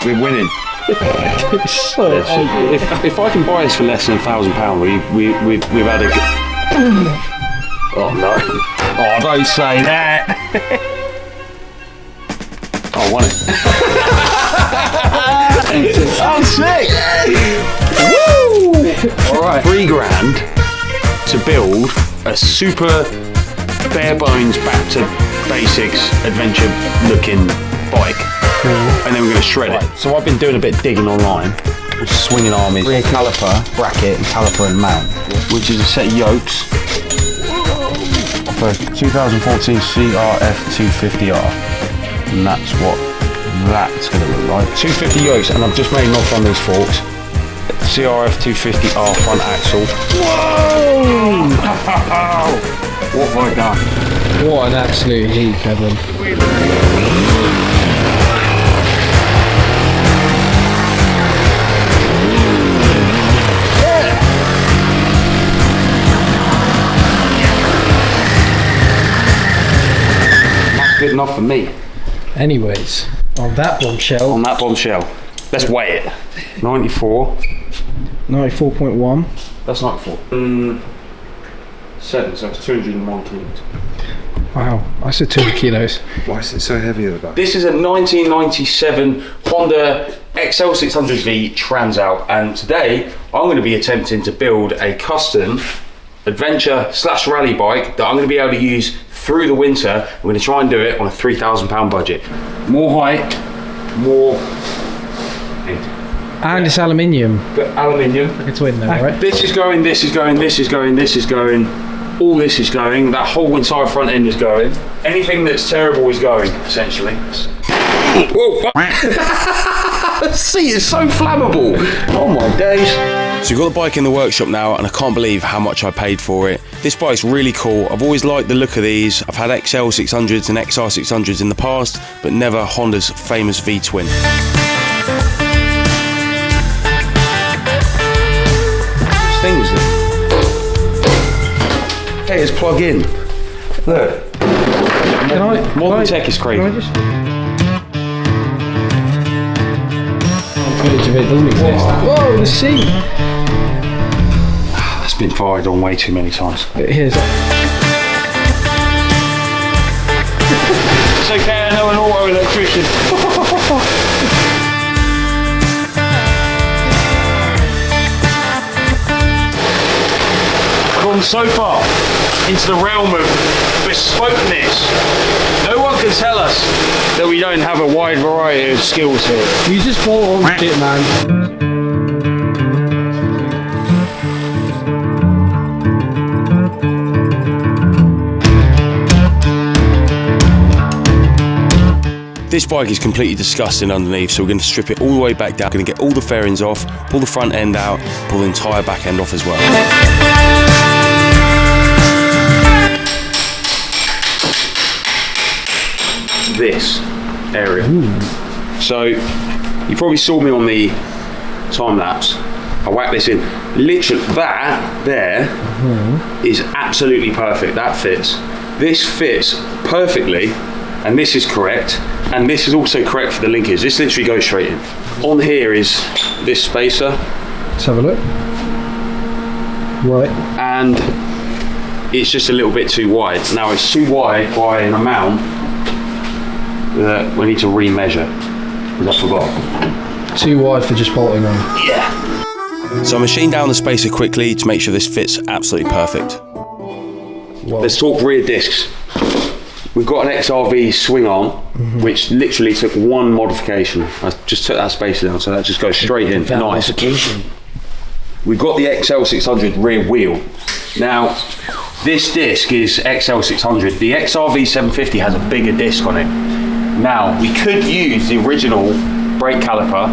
We're winning. So if I can buy this for less than £1,000, we've had a good... Oh no. Oh, don't say that. Oh, I won it. I'm sick. Woo! Alright. $3,000 to build a super bare bones, back to basics, adventure looking bike. And then we're going to shred it. So I've been doing a bit of digging online. Swinging armies, rear caliper, bracket, and caliper and mount, which is a set of yokes for 2014 CRF 250R, and that's what that's going to look like. 250 yokes, and I've just made an offer on these forks. CRF 250R front axle. Whoa! What have I done? what an absolute heat, Kevin. Good enough for me. Anyways, on that bombshell. On that bombshell. Let's weigh it. 94. 94.1. That's 94. 7, so it's 201 kilos. Wow, I said 200 kilos. Why is it so heavy at the back? This is a 1997 Honda XL600V Transalp, and today I'm going to be attempting to build a custom adventure / rally bike that I'm going to be able to use through the winter. We're going to try and do it on a £3,000 budget. More height, more... And it's aluminium. Aluminium. Like a twin though, right? This is going, this is going, this is going, this is going. All this is going. That whole entire front end is going. Anything that's terrible is going, essentially. Whoa! See, it's so flammable. Oh my days. So we've got the bike in the workshop now, and I can't believe how much I paid for it. This bike's really cool. I've always liked the look of these. I've had XL600s and XR600s in the past, but never Honda's famous V-twin. Things that... Hey, it's plug in. Look. Modern tech is crazy. Can I just... Footage of it doesn't exist. Whoa, the seat! That's been fired on way too many times. Here's it. It's okay, I know an auto electrician. Gone so far into the realm of bespokeness. No one can tell us that we don't have a wide variety of skills here. You just bought all the shit, man. This bike is completely disgusting underneath, so we're going to strip it all the way back down. We're going to get all the fairings off, pull the front end out, pull the entire back end off as well. This area. Ooh. So you probably saw me on the time lapse. I whacked this in. Literally, that there is absolutely perfect. That fits. This fits perfectly, and this is correct, and this is also correct for the linkers. This literally goes straight in. On here is this spacer. Let's have a look. Right. And it's just a little bit too wide. Now it's too wide by an amount that we need to re-measure, because I forgot. Too wide for just bolting on. Yeah. So I machined down the spacer quickly to make sure this fits absolutely perfect. Whoa. Let's talk rear discs. We've got an XRV swing arm, which literally took one modification. I just took that spacer down, so that just goes straight in. Nice. Modification. We've got the XL600 rear wheel. Now, this disc is XL600. The XRV 750 has a bigger disc on it. Now, we could use the original brake caliper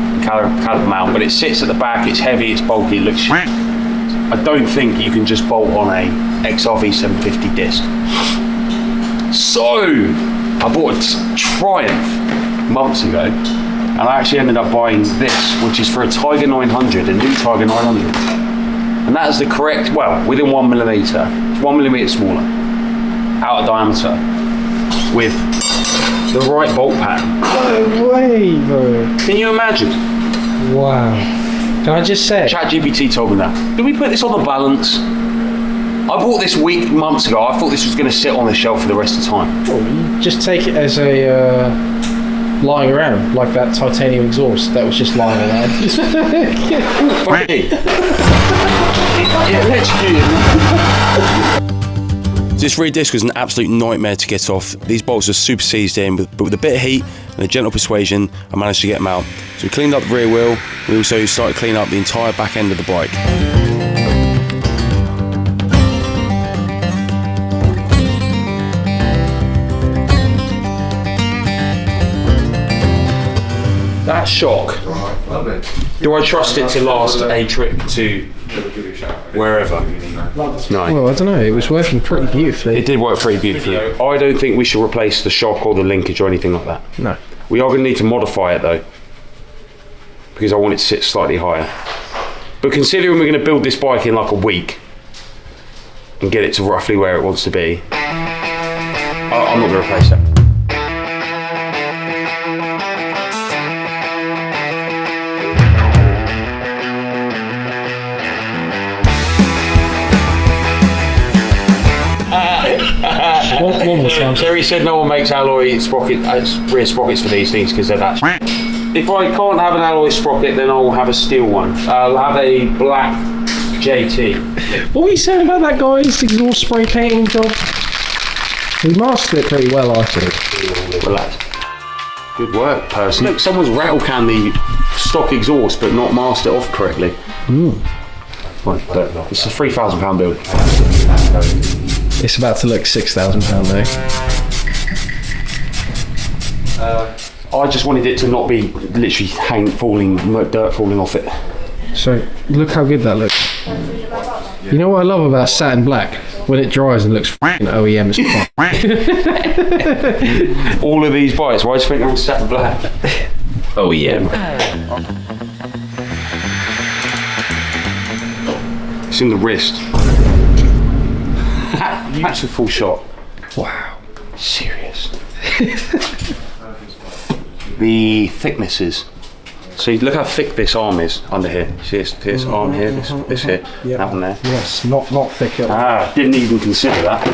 mount, but it sits at the back, it's heavy, it's bulky, it looks shit. I don't think you can just bolt on a XRV 750 disc. So, I bought a Triumph months ago, and I actually ended up buying this, which is for a Tiger 900, a new Tiger 900. And that is the correct, well, within 1mm, it's 1mm smaller, out of diameter. with the right bolt pattern. No way, bro. Can you imagine? Wow. Can I just say? ChatGPT told me that. Did we put this on the balance? I bought this months ago. I thought this was going to sit on the shelf for the rest of the time. Well, you just take it as a lying around, like that titanium exhaust that was just lying around. This rear disc was an absolute nightmare to get off. These bolts are super seized in, but with a bit of heat and a gentle persuasion, I managed to get them out. So we cleaned up the rear wheel. We also started cleaning up the entire back end of the bike. That shock, do I trust it to last a trip to wherever? No. Well, I don't know, it was working pretty beautifully. It did work pretty beautifully. I don't think we should replace the shock or the linkage or anything like that. No. We are going to need to modify it though, because I want it to sit slightly higher. But considering we're going to build this bike in like a week and get it to roughly where it wants to be, I'm not going to replace that. One more time. Terry said no one makes alloy rear sprockets for these things because they're that. If I can't have an alloy sprocket, then I'll have a steel one. I'll have a black JT. What were you saying about that guy's exhaust spray painting job? He mastered it pretty well, I think. Relax. Good work, person. Look, someone's rattle canned the stock exhaust but not masked it off correctly. Right, it's a £3,000 build. It's about to look £6,000 though. I just wanted it to not be literally dirt falling off it. So, look how good that looks. You know what I love about satin black? When it dries and looks f***ing OEM as fuck. All of these bikes, why do you think they're all satin black? OEM. It's in the wrist. Beautiful shot. Wow. Serious. The thicknesses. So you look how thick this arm is under here. See this arm here, this here, that one there. Yes, not thick at all. Didn't even consider that.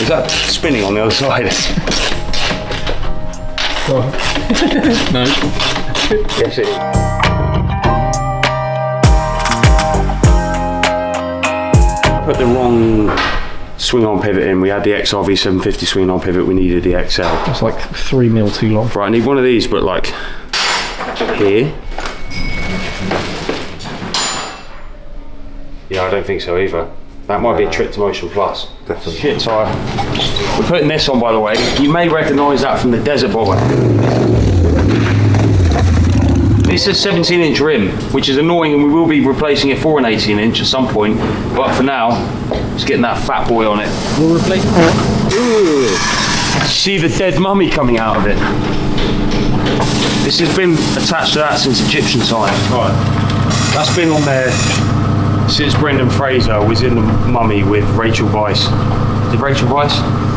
Is that spinning on the other side? No. Yes, it is. Put the wrong swing arm pivot in. We had the XRV 750 swing arm pivot, we needed the XL. It's like 3 mil too long. Right, I need one of these, but like here. Yeah, I don't think so either. That might be a trick to Motion Plus. Definitely. Shit tyre. We're putting this on, by the way. You may recognise that from the Desert Bobber. This is a 17-inch rim, which is annoying, and we will be replacing it for an 18-inch at some point. But for now, just getting that fat boy on it. We'll replace it. See the dead mummy coming out of it. This has been attached to that since Egyptian times. Right. That's been on there since Brendan Fraser was in the Mummy with Rachel Weisz. Is it Rachel Weisz?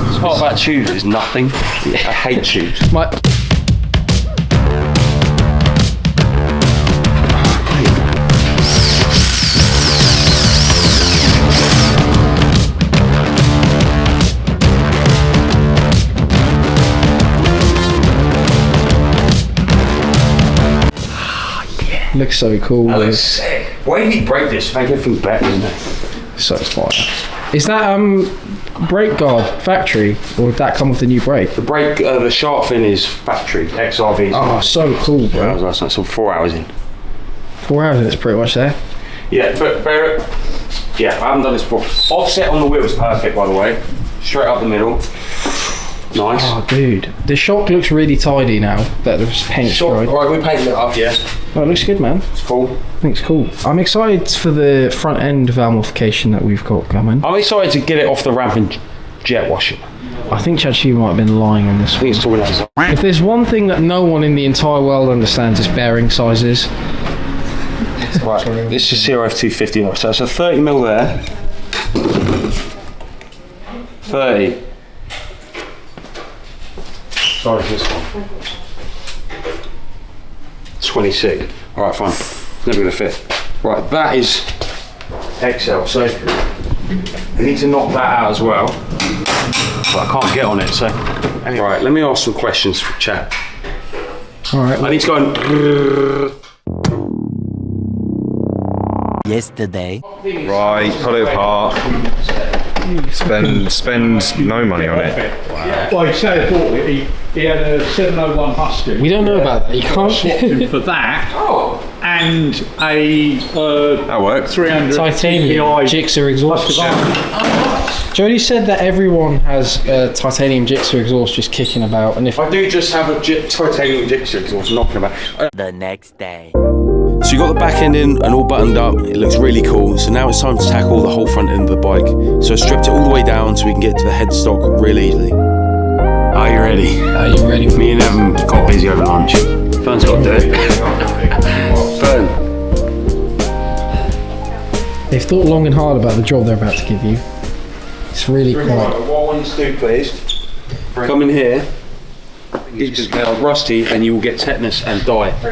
It's part of that tubes is nothing. I hate tubes. Looks so cool. That looks sick. Why did he break this? Make everything better, isn't it? So fire. Is that brake guard factory, or did that come with the new brake? The brake, the shark fin is factory, XRV. Oh, so cool, bro. That was last night, so 4 hours in. 4 hours and it's pretty much there. Yeah, but yeah, I haven't done this before. Offset on the wheel is perfect, by the way. Straight up the middle. Nice. Oh, dude. The shock looks really tidy now that the paint's dried. Alright, we painted it up, yeah. Oh, it looks good, man. It's cool. I think it's cool. I'm excited for the front end valve modification that we've got coming. I'm excited to get it off the ramp and jet wash it. I think Chad Shee might have been lying on this I think it's talking about. If there's one thing that no one in the entire world understands, it's bearing sizes. Right, this is CRF250, so it's a 30mm there. 30. Sorry, this one. 26. Alright, fine. It's never going to fit. Right, that is XL, so I need to knock that out as well. But I can't get on it, so. Anyway. Right, let me ask some questions for chat. Alright. I need to go and. Yesterday. Right, pull it apart. Spend no money on it. Well, he said he had a 701 Husky. We don't know about that. You can't. Swapped him for that. Oh! And a That works. 300 Titanium TPI Gixxer exhaust. Jody said that everyone has a titanium Gixxer exhaust just kicking about, and if I do just have a titanium Gixxer exhaust knocking about. The next day. So you got the back end in and all buttoned up, it looks really cool. So now it's time to tackle the whole front end of the bike. So I stripped it all the way down so we can get to the headstock real easily. Are you ready? are you ready for Me and Evan got busy over lunch. Fern's got to do it. Fern. They've thought long and hard about the job they're about to give you. It's really quite. What I want you to do, please, come in here, get rusty, and you will get tetanus and die. I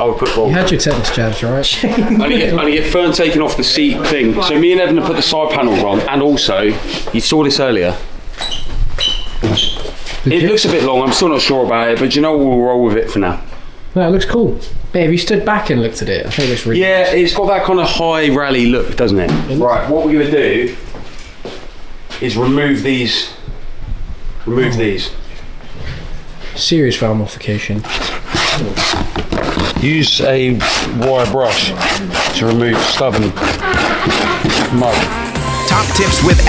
would put You goggles. had your tetanus jabs, right? Only get Fern taken off the seat thing. So me and Evan have put the side panels on, and also, you saw this earlier. It looks a bit long, I'm still not sure about it, but you know we'll roll with it for now. No, it looks cool. But have you stood back and looked at it? I think it looks really Yeah, it's got that kind of high rally look, doesn't it? Right, what we're going to do is remove these. Remove these. serious valve modification. Use a wire brush to remove stubborn mud. Top tips with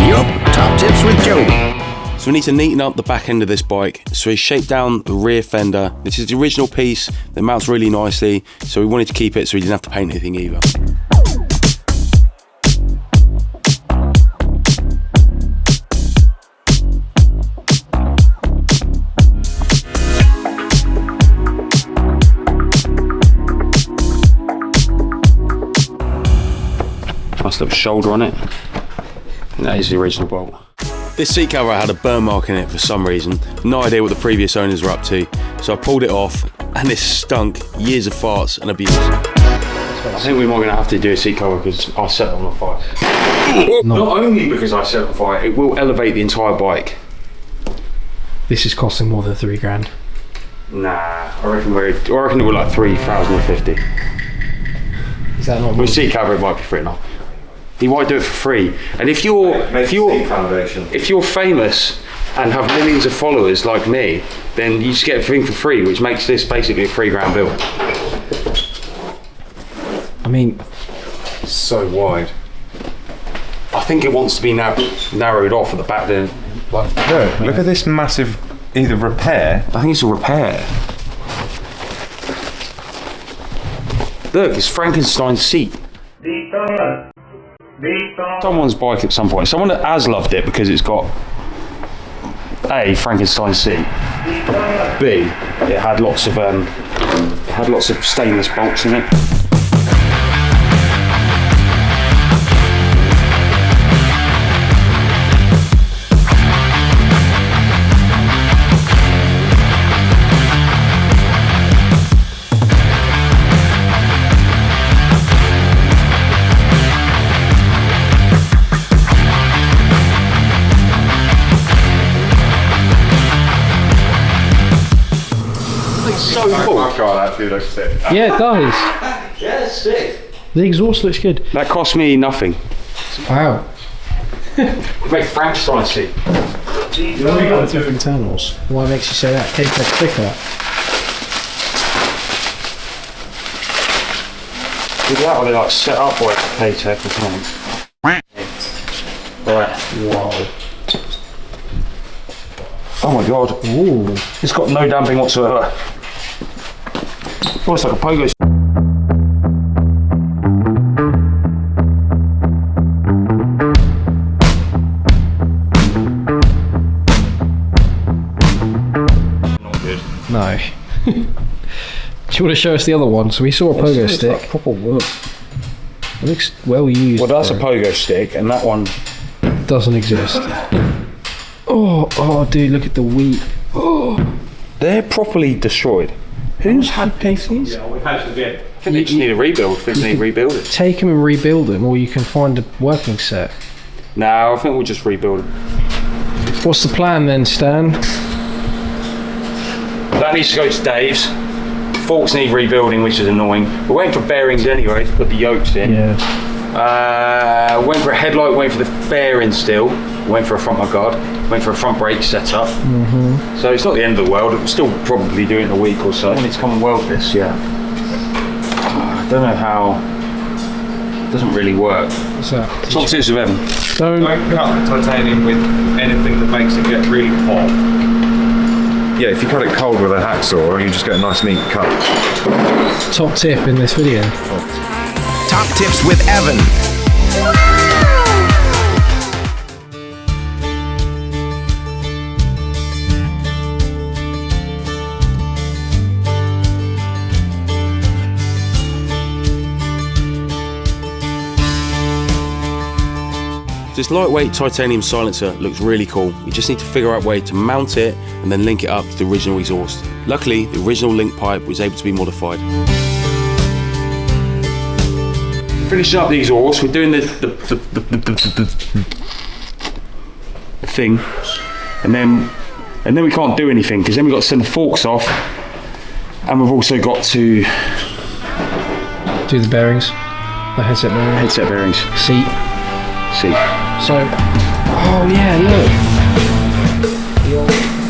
Yup, top tips with Jody. So we need to neaten up the back end of this bike. So we shaped down the rear fender. This is the original piece that mounts really nicely. So we wanted to keep it so we didn't have to paint anything either. Nice little shoulder on it. And that is the original bolt. This seat cover had a burn mark in it for some reason. No idea what the previous owners were up to. So I pulled it off and this stunk years of farts and abuse. I think we might going to have to do a seat cover because I set it on fire. Not only because I set it on fire, it will elevate the entire bike. This is costing more than $3,000. Nah, I reckon we're like 3,050. Is that not With seat cover it might be free enough. He might do it for free. And if you're famous and have millions of followers like me, then you just get everything for free, which makes this basically a £3,000 bill. I mean, So wide. I think it wants to be narrowed off at the back then. Look at this massive either repair. I think it's a repair. Look, it's Frankenstein's seat. Someone's bike at some point. Someone has loved it because it's got A, Frankenstein's seat. B, it had lots of stainless bolts in it. So cool. My car actually looks sick. yeah, it does. Yeah, it's sick. The exhaust looks good. That cost me nothing. Wow. Make Frankenstein's seat. You only got two internals. Why makes you say that? K-Tech thicker. Look at that, or they like set up by K-Tech or something. Right. Wow. Oh my god. Ooh. It's got no damping whatsoever. Oh, it's like a pogo. No. you want to show us the other one? So we saw a pogo stick. Like proper wood. It looks well used. Well, that's a bro. pogo stick, and that one Doesn't exist. Oh, dude, look at the wheat. Oh, they're properly destroyed. who's had pay for these? We've had to get. I think they just need a rebuild. I think they need rebuilding. Take them and rebuild them, or you can find a working set. No, I think we'll just rebuild them. What's the plan then, Stan? That needs to go to Dave's. Forks need rebuilding, which is annoying. We're waiting for bearings anyway to put the yokes in. Yeah. Waiting for a headlight, waiting for the fairing still. Waiting for a front guard. Waiting for a front brake setup. So it's not the end of the world. We'll still probably do it in a week or so. I need to come and weld this, yeah. I don't know how. It doesn't really work. What's that? Talk to us with Evan. Don't. Don't cut the titanium with anything that makes it get really hot. Yeah, if you cut it cold with a hacksaw, you just get a nice neat cut. Top tip in this video. Top tips with Evan. This lightweight titanium silencer looks really cool. We just need to figure out a way to mount it and then link it up to the original exhaust. Luckily, the original link pipe was able to be modified. Finishing up the exhaust, we're doing the thing, and then we can't do anything because then we've got to send the forks off, and we've also got to Do the bearings. The headset bearings. headset bearings. Seat. So, oh yeah, look.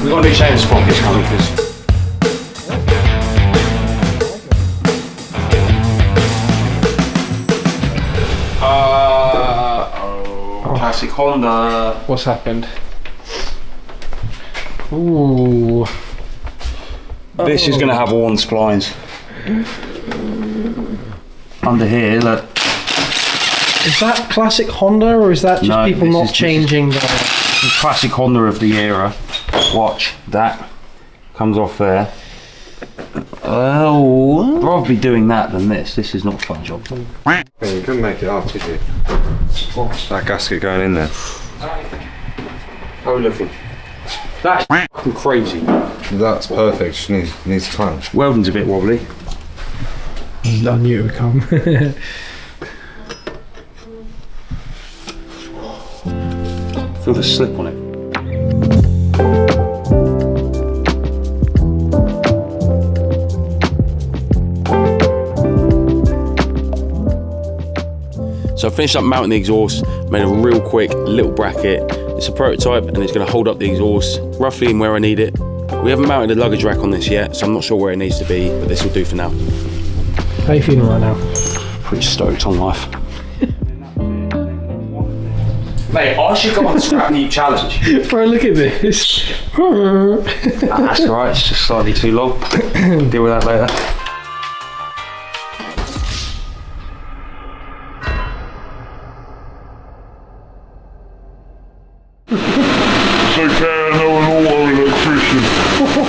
We've got a new chain of sprockets coming because classic Honda. What's happened? Ooh. This is going to have worn splines. Under here, look. Is that classic Honda, or is that just No, people this not is- changing the... Classic Honda of the era. Watch, that comes off there. Oh, I'd rather be doing that than this. This is not a fun job. Yeah, you couldn't make it up, could you? That gasket going in there. How are we looking? That's fucking crazy. That's perfect, just needs time. Welding's a bit wobbly. I knew it would come. Feel the slip on it. So I finished up mounting the exhaust, made a real quick little bracket. It's a prototype and it's going to hold up the exhaust roughly in where I need it. We haven't mounted a luggage rack on this yet, so I'm not sure where it needs to be, but this will do for now. How are you feeling right now? Pretty stoked on life. Mate, I should go on the scrap heap challenge. Bro, look at this. That's alright, it's just slightly too long. Deal with that later.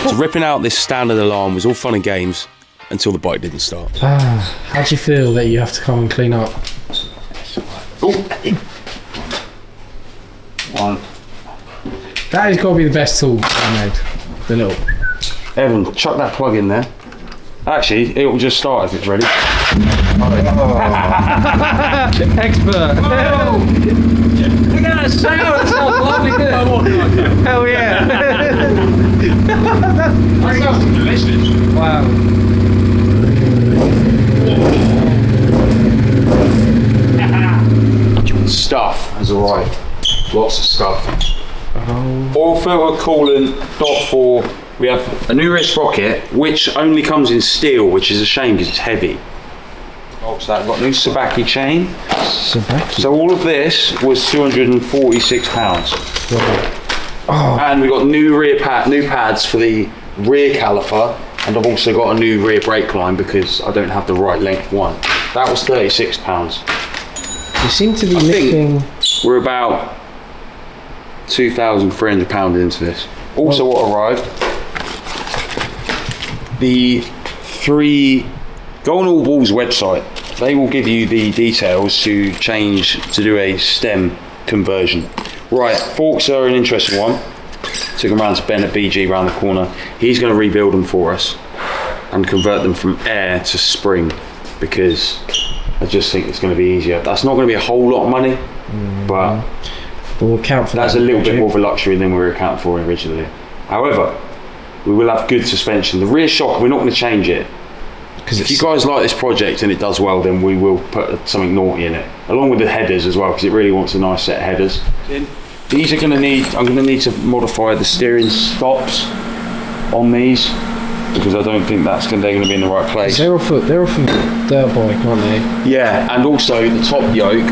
So ripping out this standard alarm was all fun and games until the bike didn't start. How do you feel that you have to come and clean up? One. That has got to be the best tool I made. The little... Evan, chuck that plug in there. Actually, it will just start if it's ready. Expert! Look at that sound! That sounds lovely, good. Hell yeah! That sounds delicious. Wow. Stuff has arrived. Lots of stuff. Oil filter, coolant, dot 4. We have a new rear sprocket, which only comes in steel, which is a shame because it's heavy. Oh, so that got new Sabaki chain. Sabaki? So all of this was £246. Oh. And we got new new pads for the rear caliper, and I've also got a new rear brake line because I don't have the right length one. That was £36. You seem to be I think lifting... we're about £2,300 into this. Also what arrived, the Go on Allball's website. They will give you the details to do a stem conversion. Right, forks are an interesting one. Took them around to Ben at BG around the corner. He's going to rebuild them for us and convert them from air to spring, because I just think it's going to be easier. That's not going to be a whole lot of money, but we'll account for that's a little bit more of a luxury than we were accounting for originally. However, we will have good suspension. The rear shock, we're not going to change it. Because if you guys like this project and it does well, then we will put something naughty in it, along with the headers as well, because it really wants a nice set of headers. These are going to need, I'm going to need to modify the steering stops on these, because I don't think they're going to be in the right place. They're off a dirt bike, aren't they? Yeah, and also the top yoke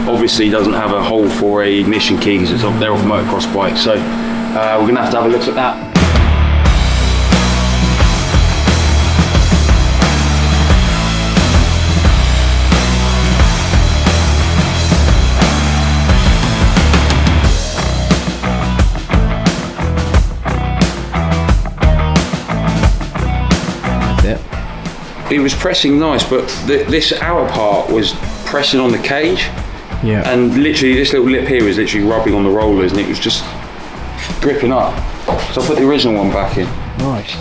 obviously doesn't have a hole for a ignition key, because they're off a motocross bike. So we're going to have a look at that. It was pressing nice, but this outer part was pressing on the cage. Yeah. And literally this little lip here was literally rubbing on the rollers, and it was just gripping up. So I put the original one back in. Nice.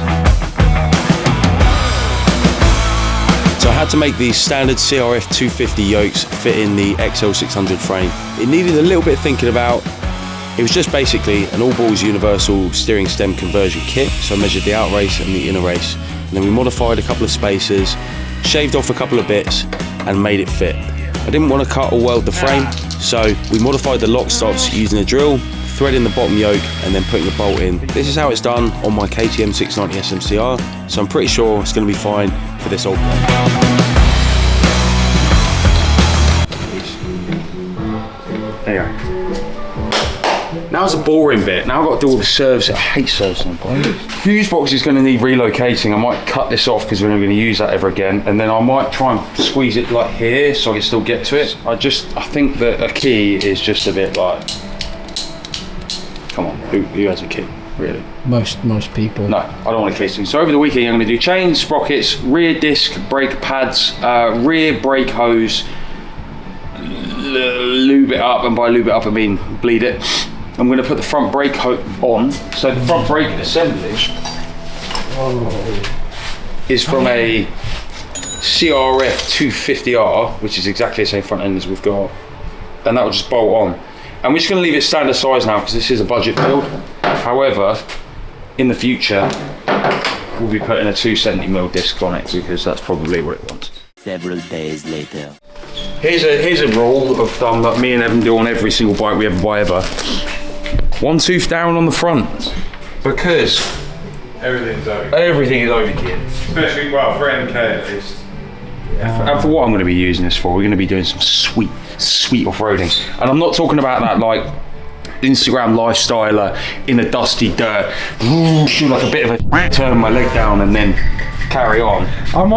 So I had to make these standard CRF 250 yokes fit in the XL600 frame. It needed a little bit of thinking about. It was just basically an Allball's universal steering stem conversion kit. So I measured the out race and the inner race. And then we modified a couple of spacers, shaved off a couple of bits, and made it fit. I didn't want to cut or weld the frame, so we modified the lock stops using a drill, threading the bottom yoke, and then putting the bolt in. This is how it's done on my KTM 690 SMCR, so I'm pretty sure it's going to be fine for this old one. There you go. Now's the boring bit. Now I've got to do all the servicing. I hate servicing. Fuse box is going to need relocating. I might cut this off because we're not going to use that ever again, and then I might try and squeeze it like here so I can still get to it. I think that a key is just a bit like, come on, who has a key, really? Most people. No, I don't want a key. So over the weekend I'm going to do chains, sprockets, rear disc, brake pads, rear brake hose, lube it up, and by lube it up I mean bleed it. I'm going to put the front brake on. So the front brake assembly is from a CRF 250R, which is exactly the same front end as we've got, and that will just bolt on. And we're just going to leave it standard size now because this is a budget build. However, in the future we'll be putting a 270mm disc on it because that's probably what it wants. Several days later. Here's a rule of thumb that me and Evan do on every single bike we ever buy ever. One tooth down on the front, because Everything is overgeared. Especially, well, for MK at least. And for what I'm going to be using this for, we're going to be doing some sweet off-roading. And I'm not talking about that like Instagram lifestyler in the dusty dirt, do like a bit of a turn my leg down and then carry on.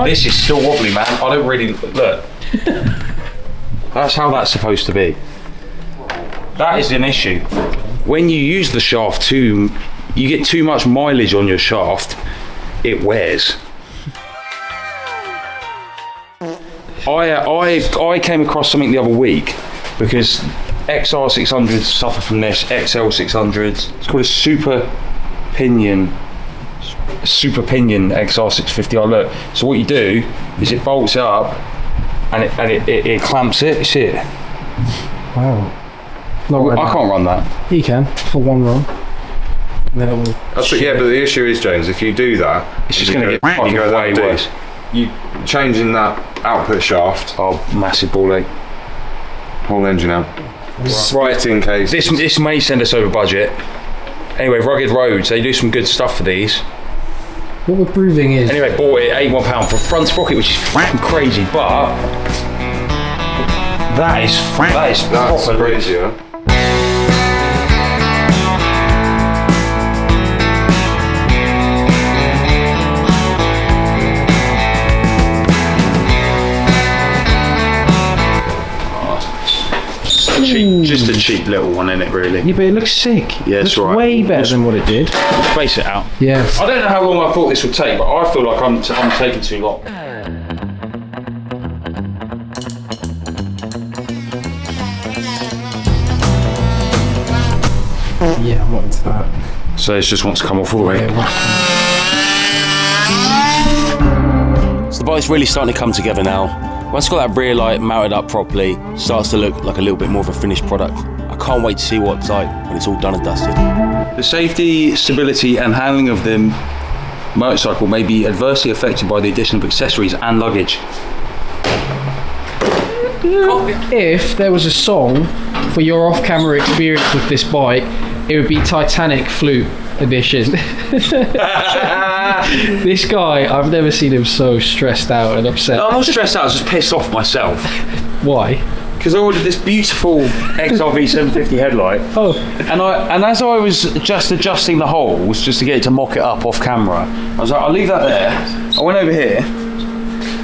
This is still wobbly, man. I don't really, look. That's how that's supposed to be. That is an issue. When you use the shaft you get too much mileage on your shaft, it wears. I came across something the other week because XR600s suffer from this, XL600s. It's called a super pinion XR650R. Look, so what you do is it bolts it up and it clamps it. See it? Wow. I can't run that. You can for one run. And then it will. But the issue is, James, if you do that, it's just going to get fucking way worse. You changing that output shaft. Oh, massive ball ache. Whole engine out. Right in case. This may send us over budget. Anyway, Rugged Roads, they do some good stuff for these. What we're proving is. Anyway, bought it £81 for a front sprocket, which is fucking crazy, but that's proper crazy, yeah. just a cheap little one in it, really. Yeah, but it looks sick. Yeah, it's looks right. way better than what it did. Space it out. Yeah. I don't know how long I thought this would take, but I feel like I'm taking too long. Yeah, I'm not into that. So this just wants to come off all the way. So the bike's really starting to come together now. Once it's got that rear light mounted up properly, it starts to look like a little bit more of a finished product. I can't wait to see what it's like when it's all done and dusted. The safety, stability and handling of the motorcycle may be adversely affected by the addition of accessories and luggage. If there was a song for your off-camera experience with this bike, it would be Titanic Flute Edition. This guy, I've never seen him so stressed out and upset. No, I'm not stressed out, I was just pissed off myself. Why? Because I ordered this beautiful XRV 750 headlight. Oh. And as I was just adjusting the holes, just to get it to mock it up off camera, I was like, I'll leave that there. I went over here,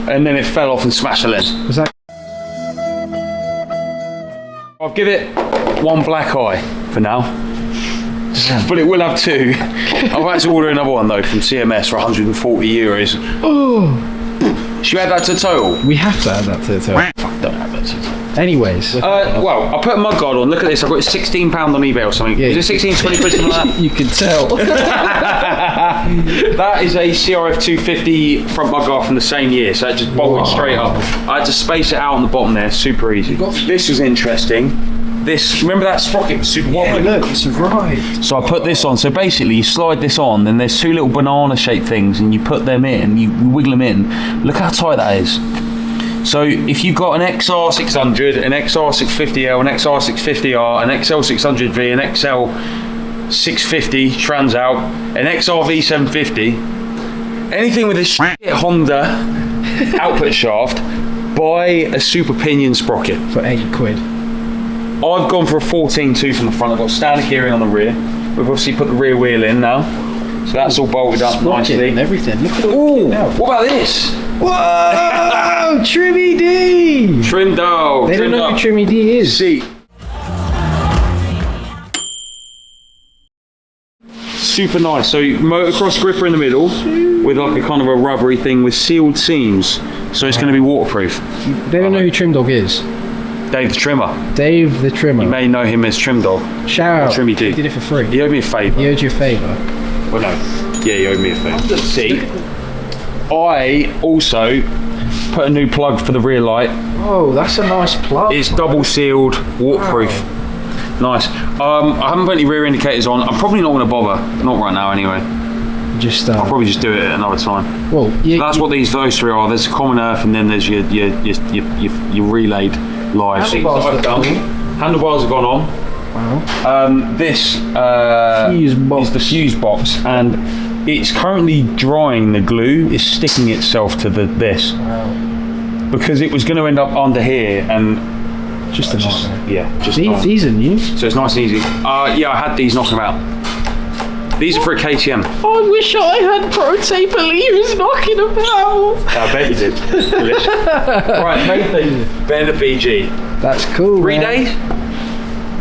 and then it fell off and smashed the lens. Was that? I'll give it one black eye for now. But it will have two. I've had to order another one though from CMS for €140. Oh. Should you add that to the total? We have to add that to the total. Fuck, don't add that to the total. Anyways. Well, I put a mud guard on. Look at this. I got it £16 on eBay or something. Yeah, is it 16, 20 quid, something like that? You can tell. That is a CRF 250 front mud guard from the same year, so it just bolted straight up. I had to space it out on the bottom there, super easy. This was interesting. This, remember that sprocket was super wobbly? Look, it's right. So I put this on. So basically, you slide this on, then there's two little banana-shaped things, and you put them in, you wiggle them in. Look how tight that is. So if you've got an XR600, an XR650L, an XR650R, an XL600V, an XL650 Transalp, an XRV 750, anything with this shit Honda output shaft, buy a super pinion sprocket. For £8. I've gone for a 14 tooth on the front. I've got standard gearing on the rear. We've obviously put the rear wheel in now, so that's all bolted up nicely. And everything. Look at it. Ooh, what about this? Whoa! Trimmy D! Trim dog. They don't know who Trimmy D is. Seat. Super nice. So motocross gripper in the middle with like a kind of a rubbery thing with sealed seams. So it's going to be waterproof. They don't know who Trim Dog is. Dave the Trimmer. Dave the Trimmer. You may know him as Trim Dog. Shout out. Trimmy D. He did it for free. He owed me a favour. He owed you a favour. Well, no. Yeah, he owed me a favour. See, I also put a new plug for the rear light. Oh, that's a nice plug. It's double sealed, waterproof. Wow. Nice. I haven't put any rear indicators on. I'm probably not going to bother. Not right now, anyway. I'll probably just do it at another time. Well, that's what those three are. There's common earth, and then there's your relayed live. Handlebars have gone on. Wow. This fuse box. is the fuse box, and it's currently drying. The glue is sticking itself to this. Wow. Because it was going to end up under here, and just a nightmare. Yeah, just these are new. So it's nice and easy. Yeah, I had these knocking about. These are for a KTM. I wish I had pro tape levers knocking about. I bet you did. Delicious. Right, Bender BG. That's cool. 3 days?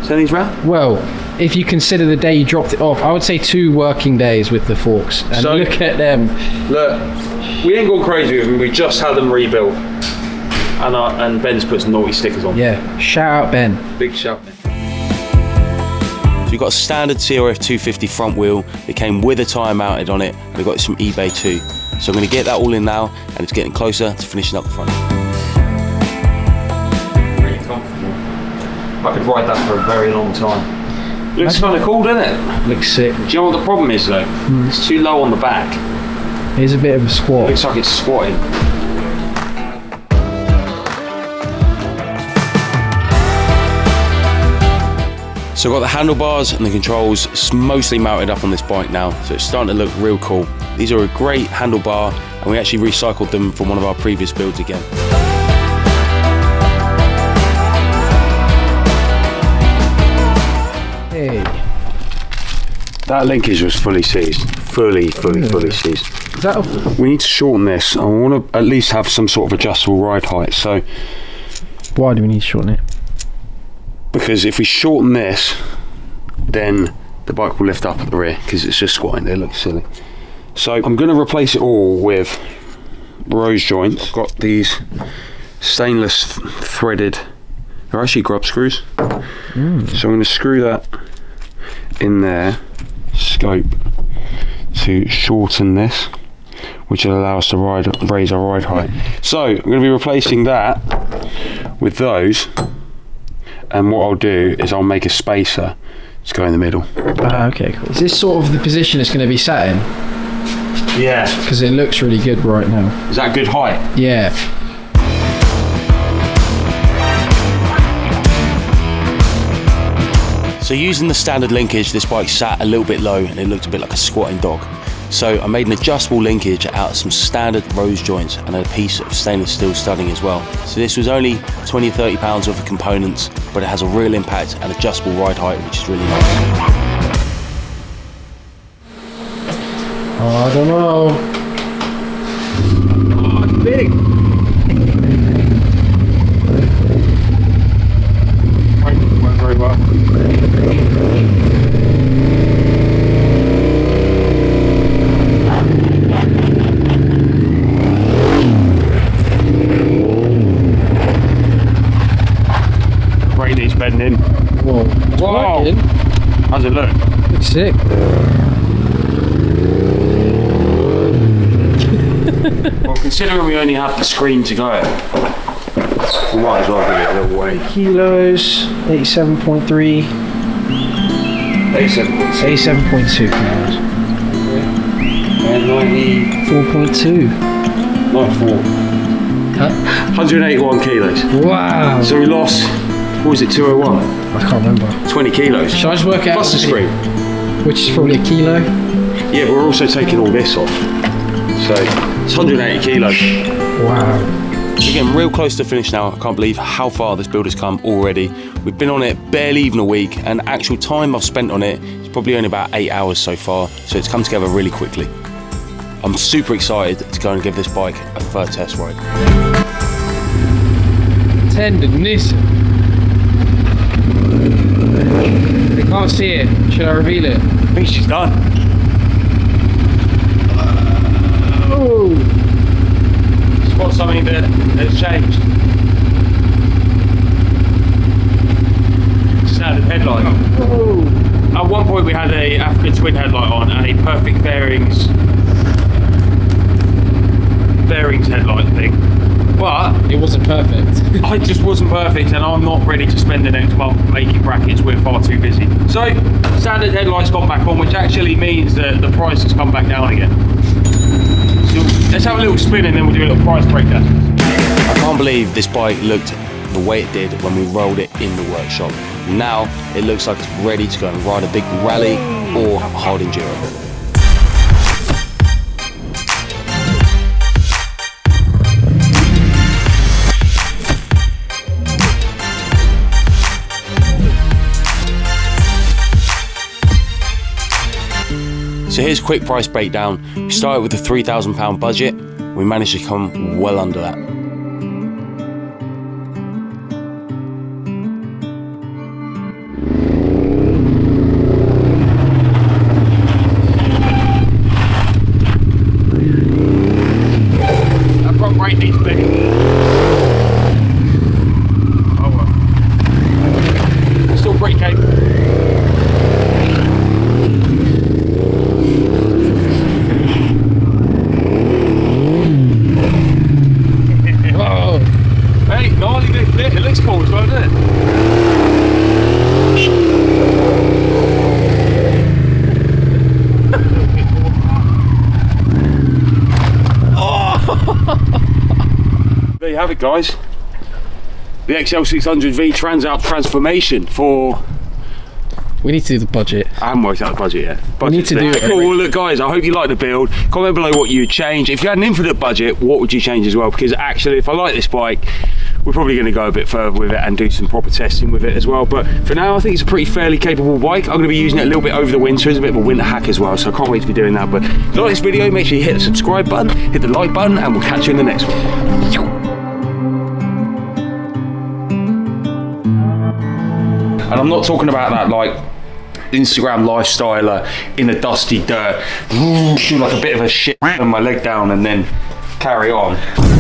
Send these round? Well, if you consider the day you dropped it off, I would say 2 working days with the forks. And so, look at them. Look, we ain't gone crazy with them. We just had them rebuilt. And Ben's put some naughty stickers on. Yeah, shout out Ben. Big shout, Ben. So we've got a standard CRF 250 front wheel. It came with a tyre mounted on it, and we've got it from eBay too. So I'm going to get that all in now, and it's getting closer to finishing up the front. Really comfortable. I could ride that for a very long time. Looks kind of cool, doesn't it? Looks sick. Do you know what the problem is though? It's too low on the back. Here's a bit of a squat. It looks like it's squatting. So I've got the handlebars and the controls mostly mounted up on this bike now, so it's starting to look real cool. These are a great handlebar, and we actually recycled them from one of our previous builds again. Hey. That linkage was fully seized. Fully seized. Is that we need to shorten this. I want to at least have some sort of adjustable ride height, so... Why do we need to shorten it? because if we shorten this, then the bike will lift up at the rear because it's just squatting there, looks silly. So I'm going to replace it all with rose joints. I've got these stainless threaded, they're actually grub screws. So I'm going to screw that in there, scope, to shorten this, which will allow us to raise our ride height. So I'm going to be replacing that with those, and what I'll do is I'll make a spacer to go in the middle. Okay, cool. Is this sort of the position it's going to be sat in? Yeah. Because it looks really good right now. Is that good height? Yeah. So using the standard linkage, this bike sat a little bit low and it looked a bit like a squatting dog. So I made an adjustable linkage out of some standard rose joints and a piece of stainless steel studding as well. So this was only 20 or 30 pounds worth of components, but it has a real impact and adjustable ride height, which is really nice. Oh, I don't know. Oh, it's big. Went very well. Brady's bedding in. Whoa. It's Whoa. working. How's it look? Looks sick. Well, considering we only have the screen to go, we might as well give it a little weight. Kilos, 87.3. 87.2 kilos. And 4.2. 94. Huh? 181 kilos. Wow. So we lost, what was it, 201? I can't remember. 20 kilos. Shall I just work out? Plus the screen. Which is probably a kilo. Yeah, but we're also taking all this off. So it's 180 kilos. Wow. We're getting real close to finish now. I can't believe how far this build has come already. We've been on it barely even a week, and actual time I've spent on it is probably only about 8 hours so far, so it's come together really quickly. I'm super excited to go and give this bike a third test ride. Tenderness. They can't see it. Should I reveal it? I think she's done. Oh. Spot something that has changed. Standard headlight. Oh. At one point we had a African twin headlight on and a perfect bearings headlight thing. But It wasn't perfect. I just wasn't perfect, and I'm not ready to spend the next month making brackets. We're far too busy. So standard headlights gone back on, which actually means that the price has come back down again. So let's have a little spin and then we'll do a little price breakdown. I can't believe this bike looked the way it did when we rolled it in the workshop. Now it looks like it's ready to go and ride a big rally or hard enduro. So here's a quick price breakdown. We started with a £3,000 budget. We managed to come well under that. That front brake needs big. Oh well. Still pretty capable. It looks cool as well, doesn't it? Oh! There you have it, guys. The XL600V Transalp transformation for... We need to do the budget. I haven't worked out the budget yet. We need to do it. Cool. Well, look, guys, I hope you like the build. Comment below what you would change. If you had an infinite budget, what would you change as well? Because actually, if I like this bike, we're probably going to go a bit further with it and do some proper testing with it as well. But for now, I think it's a pretty fairly capable bike. I'm going to be using it a little bit over the winter as a bit of a winter hack as well, so I can't wait to be doing that. But if you like this video, make sure you hit the subscribe button, hit the like button, and we'll catch you in the next one. And I'm not talking about that like Instagram lifestyler in the dusty dirt, do like a bit of a shit and my leg down and then carry on.